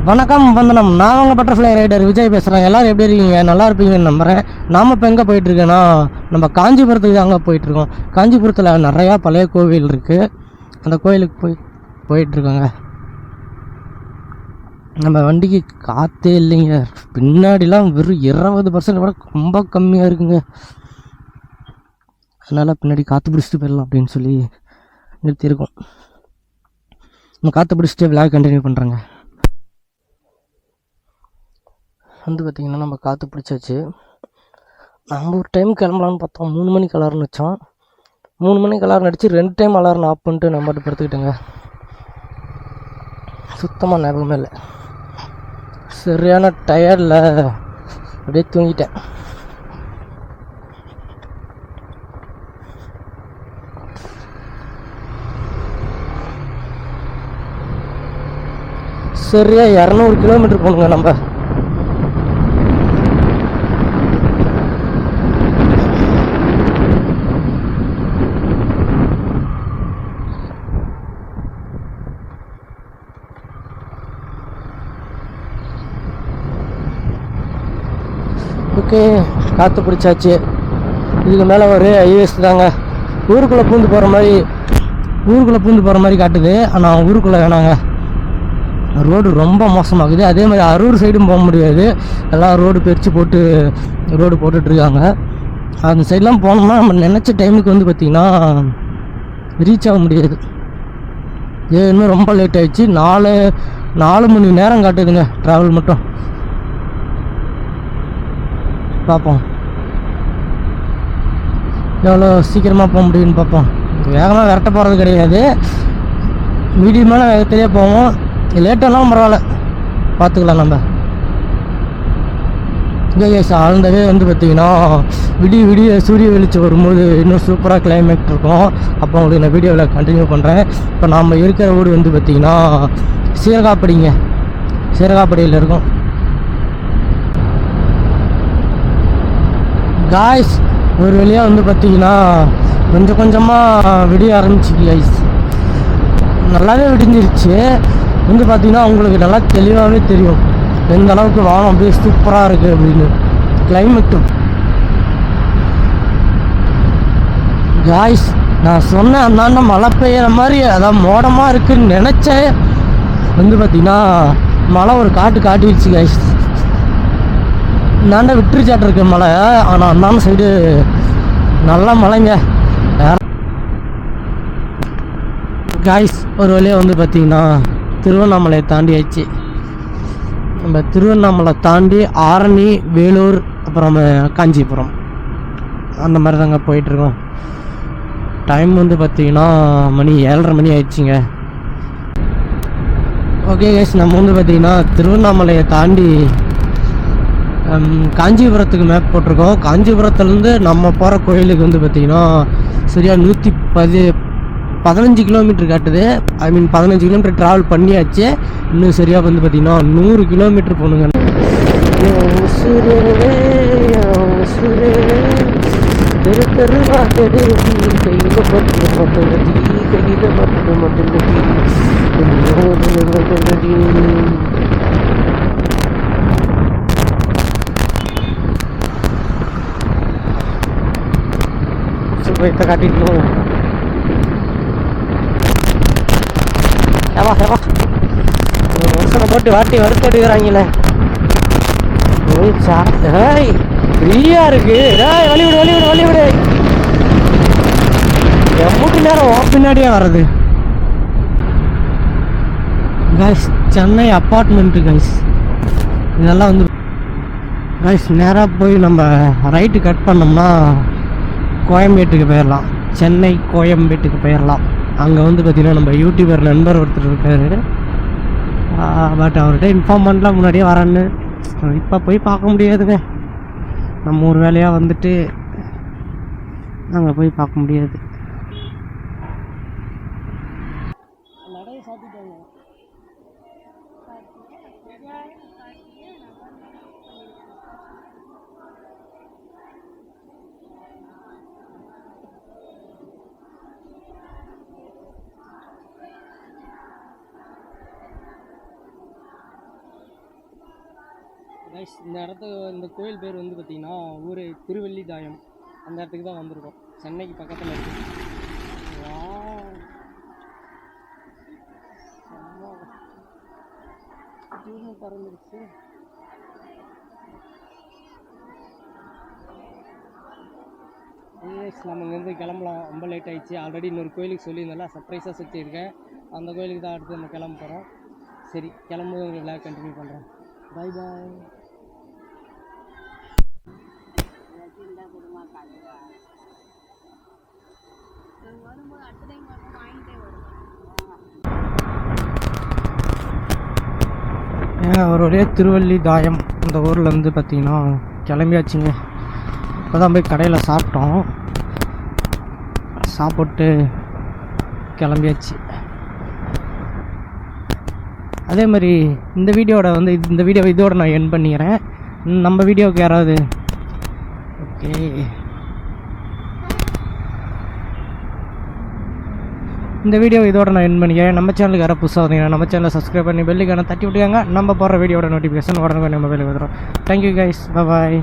வணக்கம் வந்தனம். நான் உங்கள் பட்டர்ஃப்ளை ரைடர் விஜய் பேசுகிறேன். எல்லோரும் எப்படி இருக்கீங்க? நல்லா இருப்பீங்கன்னு நம்புகிறேன். நாம் இப்போ எங்கே போயிட்டுருக்கேன்னா நம்ம காஞ்சிபுரத்துக்கு தாங்க போயிட்டுருக்கோம். காஞ்சிபுரத்தில் நிறையா பழைய கோவில் இருக்குது. அந்த கோயிலுக்கு போயிட்டுருக்கோங்க. நம்ம வண்டிக்கு காற்றே இல்லைங்க. பின்னாடிலாம் வெறும் 20% விட ரொம்ப கம்மியாக இருக்குங்க. அதனால் பின்னாடி காற்று பிடிச்சிட்டு போயிடலாம் அப்படின்னு சொல்லி நிறுத்தியிருக்கோம். நம்ம காற்று பிடிச்சிட்டு விளையாட கண்டினியூ பண்ணுறேங்க. வந்து பார்த்திங்கன்னா நம்ம காற்று பிடிச்சாச்சு. நம்ம ஒரு டைம் கிளம்பலான்னு பார்த்தோம். 3 மணிக்கு அலாரம் வச்சோம். 3 மணிக்கு அலாரம் அடித்து 2 டைம் அலாரம் ஆஃப் பண்ணிட்டு நம்ம மட்டும் படுத்துக்கிட்டேங்க. சுத்தமாக ஞாபகமே இல்லை. சரியான டயர்டில் அப்படியே தூங்கிட்டேன். சரியாக 200 கிலோமீட்டர் போகணுங்க நம்ம. ஓகே, காற்று பிடிச்சாச்சு. இதுக்கு மேலே ஒரு ஹைவேஸ் தாங்க. ஊருக்குள்ளே பூந்து போகிற மாதிரி காட்டுது. ஆனால் ஊருக்குள்ளே வேணாங்க. ரோடு ரொம்ப மோசமாகுது. அதே மாதிரி அரூர் சைடும் போக முடியாது. எல்லாம் ரோடு பிரித்து போட்டு ரோடு போட்டுட்ருக்காங்க. அந்த சைட்லாம் போனோம்னா நம்ம நினச்ச டைமுக்கு வந்து பார்த்திங்கன்னா ரீச் ஆக முடியாது. இன்னும் ரொம்ப லேட் ஆகிடுச்சு. 4 மணி நேரம் காட்டுதுங்க ட்ராவல் மட்டும். பார்ப்போம் எவ்வளோ சீக்கிரமாக போக முடியும்னு பார்ப்போம். வேகமாக விரட்ட போகிறது கிடையாது. மீடியமான வேகத்திலே போவோம். லேட்டானாலும் பரவாயில்ல, பார்த்துக்கலாம் நம்ம. ஆழ்ந்தவே வந்து பார்த்திங்கன்னா விடிய சூரிய வெளிச்சம் வரும்போது இன்னும் சூப்பராக கிளைமேட் இருக்கும். அப்போ உங்களுக்கு நான் வீடியோவில் கண்டினியூ பண்ணுறேன். இப்போ நாம் இருக்கிற ஊர் வந்து பார்த்திங்கன்னா சீரகாப்படியில் இருக்கும். காய்ஸ், ஒரு வழியாக வந்து பார்த்திங்கன்னா கொஞ்சம் கொஞ்சமாக விடிய ஆரம்பிச்சு காய்ஸ். நல்லாவே விடிஞ்சிருச்சு. வந்து பார்த்திங்கன்னா உங்களுக்கு நல்லா தெளிவாகவே தெரியும் எந்த அளவுக்கு வானம் அப்படியே சூப்பராக இருக்குது அப்படின்னு. கிளைமேட்டும் காய்ஸ், நான் சொன்னேன் அந்தாண்ட மழை பெய்கிற மாதிரி அதான் மோடமாக இருக்குதுன்னு நினச்சேன். வந்து பார்த்திங்கன்னா மழை ஒரு காட்டிடுச்சு காய்ஸ். இந்தாண்ட விட்டுருச்சாட்டு இருக்கு மழை. ஆனால் அந்தாண்ட சைடு நல்லா மழைங்க. காய்ஸ், ஒரு வழியாக வந்து பார்த்திங்கன்னா திருவண்ணாமலையை தாண்டி ஆயிடுச்சு. நம்ம திருவண்ணாமலை தாண்டி ஆரணி, வேலூர், அப்புறம் காஞ்சிபுரம் அந்த மாதிரி தாங்க போயிட்டுருக்கோம். டைம் வந்து பார்த்திங்கன்னா மணி 7:30 மணி ஆயிடுச்சுங்க. ஓகே கைஸ், நம்ம வந்து பார்த்திங்கன்னா திருவண்ணாமலையை தாண்டி காஞ்சிபுரத்துக்கு மேப் போட்டிருக்கோம். காஞ்சிபுரத்துலேருந்து நம்ம போகிற கோயிலுக்கு வந்து பார்த்திங்கன்னா சரியாக 115 கிலோமீட்டர் காட்டுது. 15 கிலோமீட்டர் ட்ராவல் பண்ணியாச்சு. இன்னும் சரியாக வந்து பார்த்திங்கன்னா 100 கிலோமீட்டர் போகணுங்க. சூப்பர் காட்டிட்டு வருஷனை போட்டு வறுத்துட்டுக்கிறாங்களே. ஃப்ரீயா இருக்கு. வழிவிடு எவ்வளோ நேரம் பின்னாடியே வர்றது கைஸ். Chennai apartment guys. இதெல்லாம் வந்து கைஸ் நேராக போய் நம்ம ரைட்டு கட் பண்ணோம்னா கோயம்பேட்டுக்கு போயிடலாம். சென்னை கோயம்பேட்டுக்கு போயிடலாம். அங்கே வந்து பார்த்திங்கன்னா நம்ம யூடியூபர் நண்பர் ஒருத்தர் இருக்கார். பட் அவர்கிட்ட இன்ஃபார்ம் பண்ணலாம் முன்னாடியே வரான்னு. இப்போ போய் பார்க்க முடியாதுங்க, நம்ம ஒரு வேலையாக வந்துட்டு நாங்கள் போய் பார்க்க முடியாது. நடைய சாத்திட்டாங்க. இந்த கோயில் பேர் வந்து பார்த்திங்கன்னா ஊர் திருவல்லிதாயம். அந்த இடத்துக்கு தான் வந்திருக்கோம், சென்னைக்கு பக்கத்தில் இருக்குது. பறந்துருச்சு. நம்ம இங்கேருந்து கிளம்பலாம், ரொம்ப லேட் ஆகிடுச்சு. ஆல்ரெடி இன்னொரு கோயிலுக்கு சொல்லியிருந்தால சர்ப்ரைஸாக சுற்றிருக்கேன். அந்த கோயிலுக்கு தான் அடுத்து நம்ம கிளம்ப போகிறோம். சரி, கிளம்பும்போது உங்களுக்கு விளாக் கண்டினியூ பண்ணுறேன். பாய் பாய். அவருடைய திருவல்லிதாயம் அந்த ஊரில் வந்து பார்த்திங்கன்னா கிளம்பியாச்சுங்க. இப்போ தான் போய் கடையில் சாப்பிட்டோம், சாப்பிட்டு கிளம்பியாச்சு. அதே மாதிரி இந்த வீடியோவை இதோட நான் எண்ட் பண்ணிக்கிறேன். நம்ம வீடியோவுக்கு யாராவது ஓகே இந்த வீடியோ இதோட நான் எண்ட் பண்ணிக்கிறேன். நம்ம சேனலுக்கு யாராவது புதுசாக வந்தீங்கன்னா நம்ம சேனலை சப்ஸ்கிரைப் பண்ணி பெல்லுக்கான தட்டி விட்டுக்காங்க. நம்ம போடுற வீடியோட நோட்டிஃபிகேஷன் உடனே நம்ம வேலைக்கு வந்துடும். தேங்க்யூ கைஸ், பாய்.